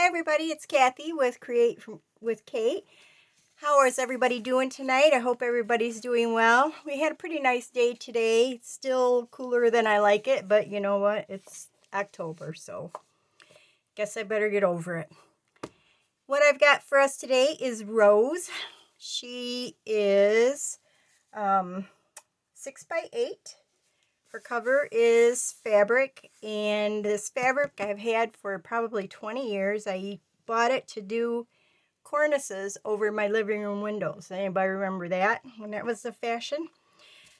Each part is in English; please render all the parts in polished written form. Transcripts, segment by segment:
Hi everybody, it's Kathy with with Kate. How is everybody doing tonight? I hope everybody's doing well. We had a pretty nice day today. It's still cooler than I like it, but you know what? It's October, so guess I better get over it. What I've got for us today is Rose. She is 6x8. Her cover is fabric, and this fabric I've had for probably 20 years. I bought it to do cornices over my living room windows. Anybody remember that when that was the fashion?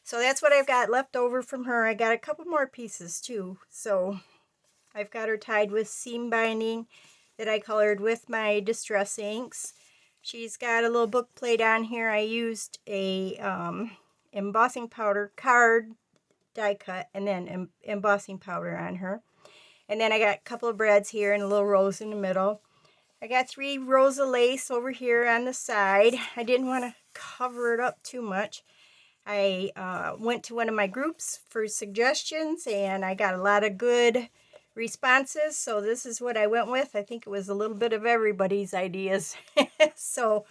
So that's what I've got left over from her. I got a couple more pieces too. So I've got her tied with seam binding that I colored with my distress inks. She's got a little book plate on here. I used a embossing powder card die cut and then embossing powder on her. And then I got a couple of brads here and a little rose in the middle. I got 3 rows of lace over here on the side. I didn't want to cover it up too much. I went to one of my groups for suggestions and I got a lot of good responses, so this is what I went with. I think it was a little bit of everybody's ideas. So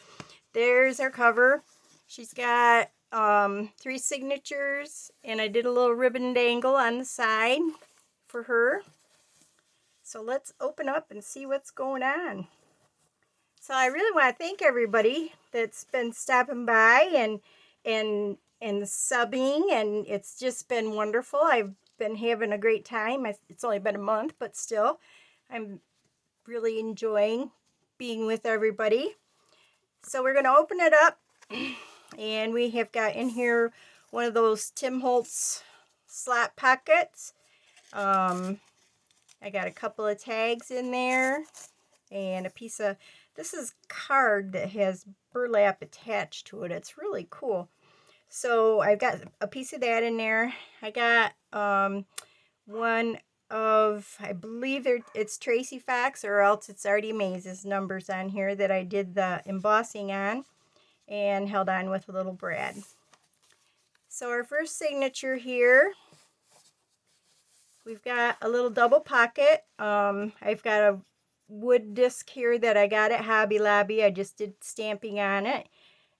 there's our cover. She's got 3 signatures, and I did a little ribbon dangle on the side for her. So let's open up and see what's going on. So I really want to thank everybody that's been stopping by and subbing, and it's just been wonderful. I've been having a great time. It's only been a month, but still, I'm really enjoying being with everybody. So we're going to open it up. And we have got in here one of those Tim Holtz slot pockets. I got a couple of tags in there and a piece of, this is card that has burlap attached to it. It's really cool. So I've got a piece of that in there. I got one of, I believe it's Tracie Fox, or else it's Artie Maze's numbers on here that I did the embossing on and held on with a little brad. So our first signature here, we've got a little double pocket. I've got a wood disc here that I got at Hobby Lobby. I just did stamping on it,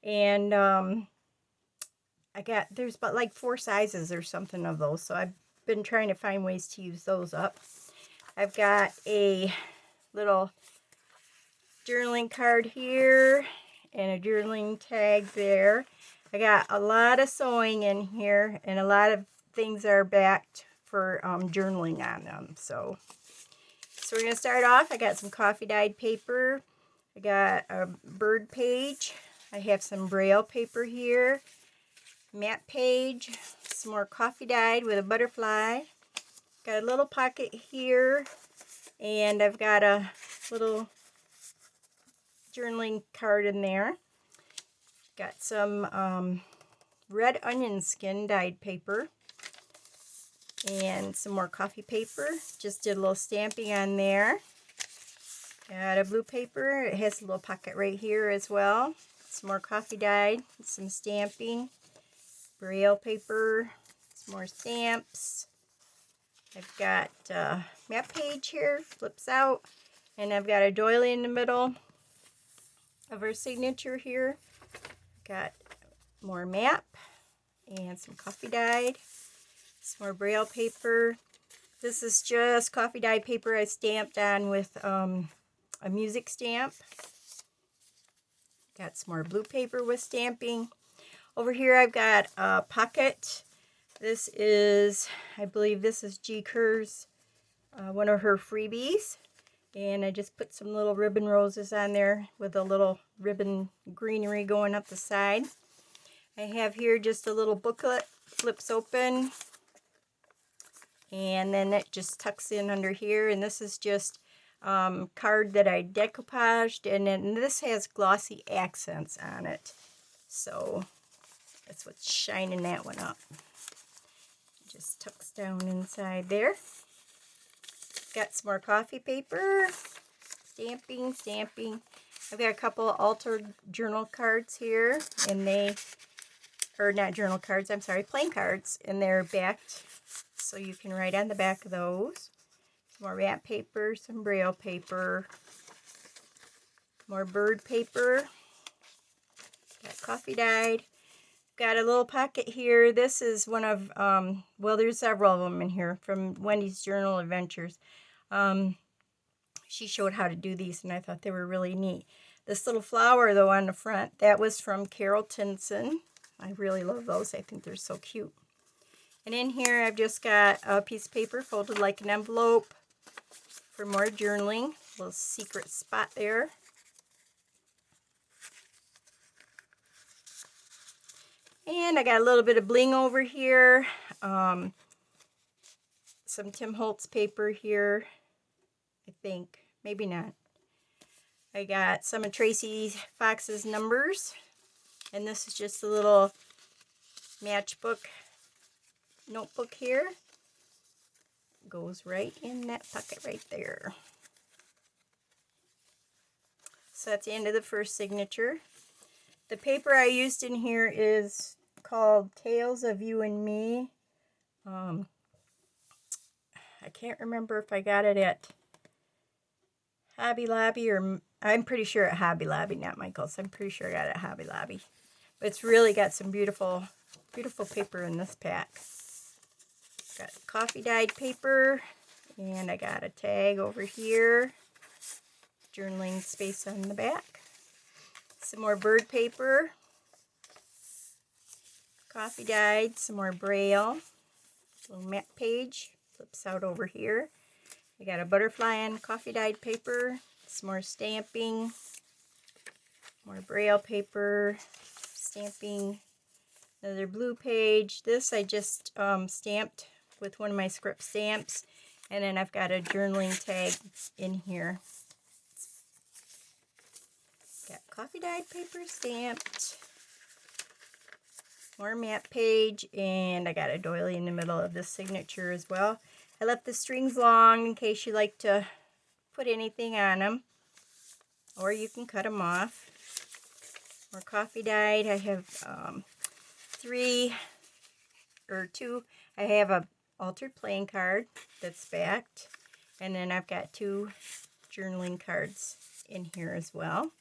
and there's about like 4 sizes or something of those, so I've been trying to find ways to use those up. I've got a little journaling card here and a journaling tag there. I got a lot of sewing in here, and a lot of things are backed for journaling on them. So we're going to start off. I got some coffee dyed paper. I got a bird page. I have some braille paper here. Matte page. Some more coffee dyed with a butterfly. Got a little pocket here. And I've got a little journaling card in there. Got some red onion skin dyed paper and some more coffee paper. Just did a little stamping on there. Got a blue paper. It has a little pocket right here as well. Some more coffee dyed, some stamping, braille paper, some more stamps. I've got a map page here, flips out, and I've got a doily in the middle of her signature here. Got more map and some coffee dyed, some more braille paper. This is just coffee dyed paper I stamped on with a music stamp. Got some more blue paper with stamping. Over here I've got a pocket. This is, I believe this is G. Kerr's, one of her freebies. And I just put some little ribbon roses on there with a little ribbon greenery going up the side. I have here just a little booklet, flips open, and then it just tucks in under here. And this is just card that I decoupaged, and then this has glossy accents on it. So that's what's shining that one up. Just tucks down inside there. Got some more coffee paper, stamping. I've got a couple of altered journal cards here, and they, or not journal cards, I'm sorry, plain cards, and they're backed, so you can write on the back of those. Some more matte paper, some braille paper, more bird paper. Got coffee dyed. Got a little pocket here. This is one of, well, there's several of them in here from Wendy's Journal Adventures. She showed how to do these, and I thought they were really neat. This little flower, though, on the front, that was from CarolTinson. I really love those. I think they're so cute. And in here, I've just got a piece of paper folded like an envelope for more journaling. A little secret spot there. And I got a little bit of bling over here. Some Tim Holtz paper here, I think. Maybe not. I got some of Tracie Fox's numbers. And this is just a little matchbook notebook here. Goes right in that pocket right there. So that's the end of the first signature. The paper I used in here is called Tales of You and Me. I can't remember if I got it at Hobby Lobby or I'm pretty sure at Hobby Lobby, not Michael's. I'm pretty sure I got it at Hobby Lobby. But it's really got some beautiful, beautiful paper in this pack. Got coffee dyed paper, and I got a tag over here. Journaling space on the back. Some more bird paper. Coffee dyed, some more braille. Little map page. Flips out over here. I got a butterfly on coffee dyed paper. Some more stamping. More braille paper. Stamping. Another blue page. This I just stamped with one of my script stamps. And then I've got a journaling tag in here. Got coffee dyed paper stamped. More map page. And I got a doily in the middle of this signature as well. I left the strings long in case you like to put anything on them. Or you can cut them off. More coffee dyed. I have two. I have a altered playing card that's backed. And then I've got 2 journaling cards in here as well.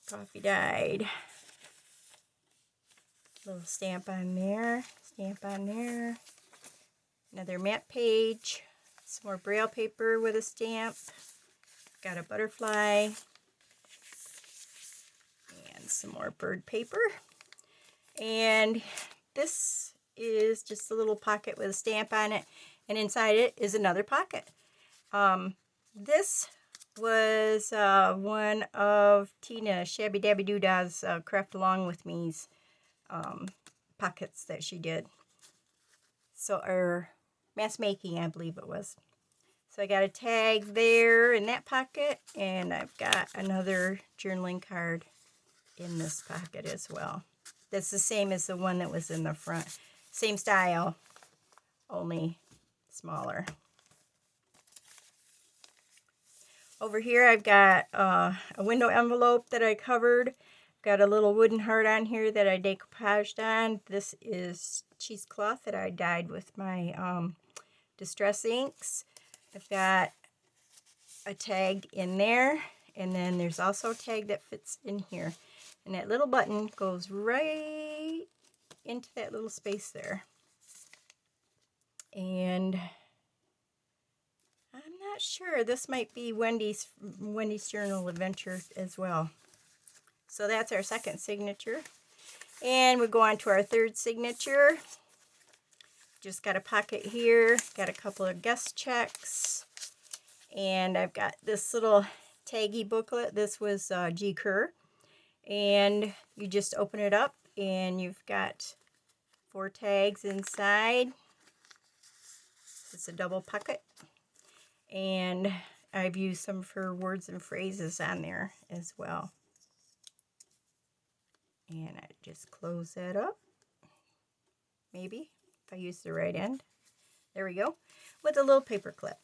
Coffee dyed. Little stamp on there. Stamp on there. Another map page. Some more braille paper with a stamp. Got a butterfly. And some more bird paper. And this is just a little pocket with a stamp on it. And inside it is another pocket. This was one of Tina Shabbydabbydooddah's Craft Along With Me's pockets that she did. So, or mass making, I believe it was. So I got a tag there in that pocket, and I've got another journaling card in this pocket as well. That's the same as the one that was in the front. Same style, only smaller. Over here I've got a window envelope that I covered. Got a little wooden heart on here that I decoupaged on. This is cheesecloth that I dyed with my distress inks. I've got a tag in there, and then there's also a tag that fits in here. And that little button goes right into that little space there. And I'm not sure. This might be Wendy's Journal Adventure as well. So that's our second signature. And we go on to our third signature. Just got a pocket here. Got a couple of guest checks. And I've got this little taggy booklet. This was G. Kerr. And you just open it up and you've got 4 tags inside. It's a double pocket. And I've used some of her words and phrases on there as well. And I just close that up. Maybe, if I use the right end. There we go. With a little paper clip.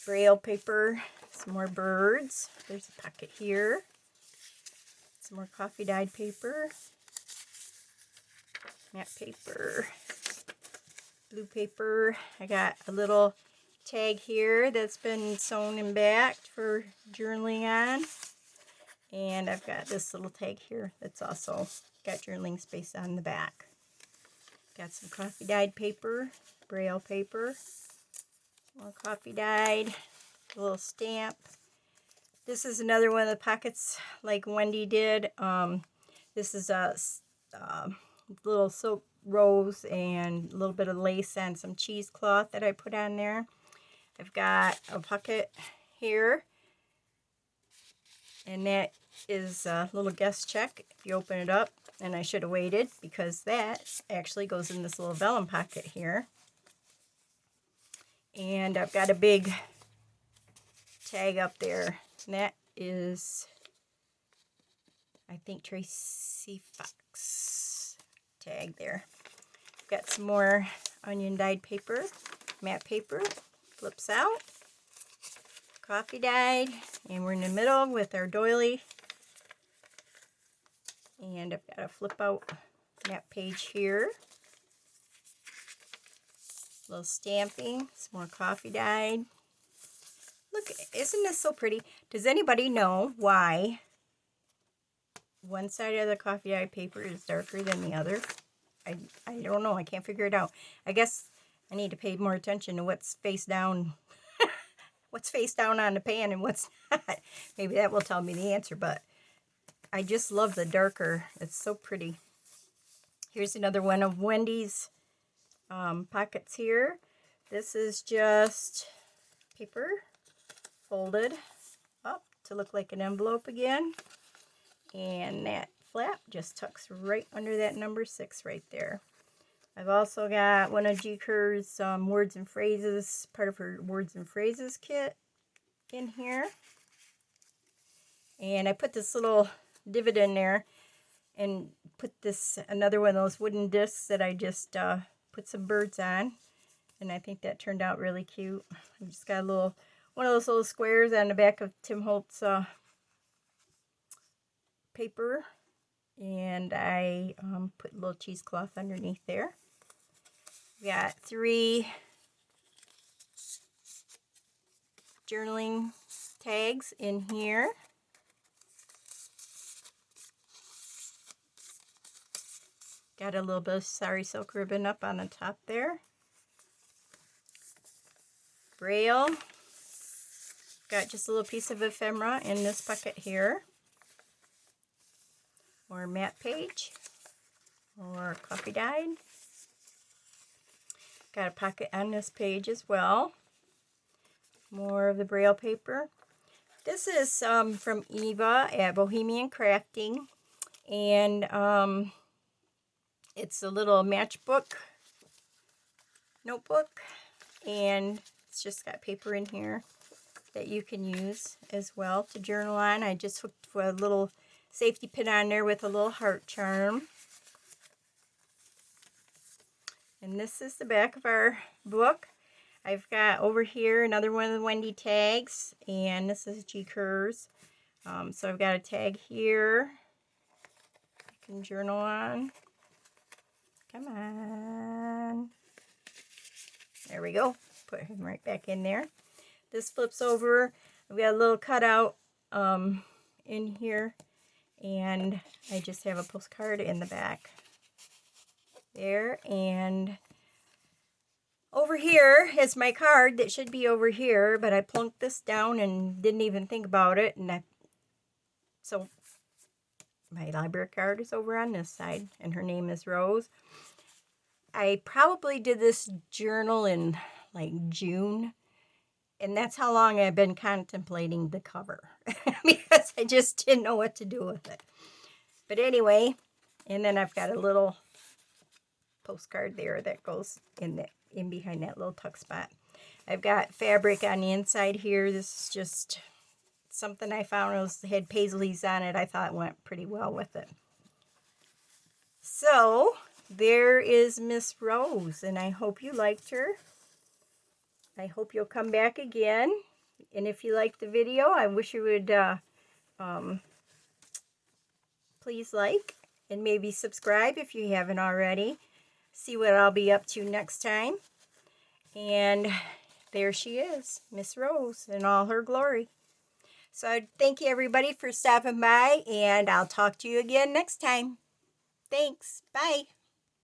Braille paper. Some more birds. There's a pocket here. Some more coffee dyed paper. Matte paper. Blue paper. I got a little tag here that's been sewn and backed for journaling on. And I've got this little tag here that's also got journaling space on the back. Got some coffee dyed paper, braille paper, more coffee dyed, a little stamp. This is another one of the pockets like Wendy did. This is a little silk rose and a little bit of lace and some cheesecloth that I put on there. I've got a pocket here, and that is a little guest check if you open it up. And I should have waited because that actually goes in this little vellum pocket here. And I've got a big tag up there, and that is, I think, Tracie Fox tag there. Got some more onion dyed paper, matte paper, flips out, coffee dyed, and we're in the middle with our doily. And I've got a flip out matte page here. A little stamping, some more coffee dyed. Look, isn't this so pretty? Does anybody know why one side of the coffee dyed paper is darker than the other? I don't know. I can't figure it out. I guess I need to pay more attention to what's face down, what's face down on the pan and what's not. Maybe that will tell me the answer, but I just love the darker. It's so pretty. Here's another one of Wendy's pockets here. This is just paper folded up to look like an envelope again. And that flap just tucks right under that number 6 right there. I've also got one of G. Kerr's words and phrases, part of her words and phrases kit in here. And I put this little divot in there and put this, another one of those wooden discs that I just put some birds on. And I think that turned out really cute. I just got a little, one of those little squares on the back of Tim Holtz paper, and I put a little cheesecloth underneath there. We got 3 journaling tags in here. Got a little bit of sari silk ribbon up on the top there. Braille. Got just a little piece of ephemera in this pocket here. Or matte page, or coffee dyed. Got a pocket on this page as well. More of the braille paper. This is from Eva at Bohemian Crafting, and it's a little matchbook notebook, and it's just got paper in here that you can use as well to journal on. I just hooked a little safety pin on there with a little heart charm. And this is the back of our book. I've got over here another one of the Wendy tags, and this is G. Kerr's. So I've got a tag here I can journal on. Come on. There we go. Put him right back in there. This flips over. I've got a little cutout in here. And I just have a postcard in the back there. And over here is my card that should be over here, but I plunked this down and didn't even think about it. And so my library card is over on this side, and her name is Rose. I probably did this journal in like June. And that's how long I've been contemplating the cover because I just didn't know what to do with it. But anyway, and then I've got a little postcard there that goes in behind that little tuck spot. I've got fabric on the inside here. This is just something I found. It had paisleys on it. I thought it went pretty well with it. So there is Miss Rose, and I hope you liked her. I hope you'll come back again. And if you liked the video, I wish you would please like and maybe subscribe if you haven't already. See what I'll be up to next time. And there she is, Miss Rose in all her glory. So I thank you everybody for stopping by, and I'll talk to you again next time. Thanks. Bye.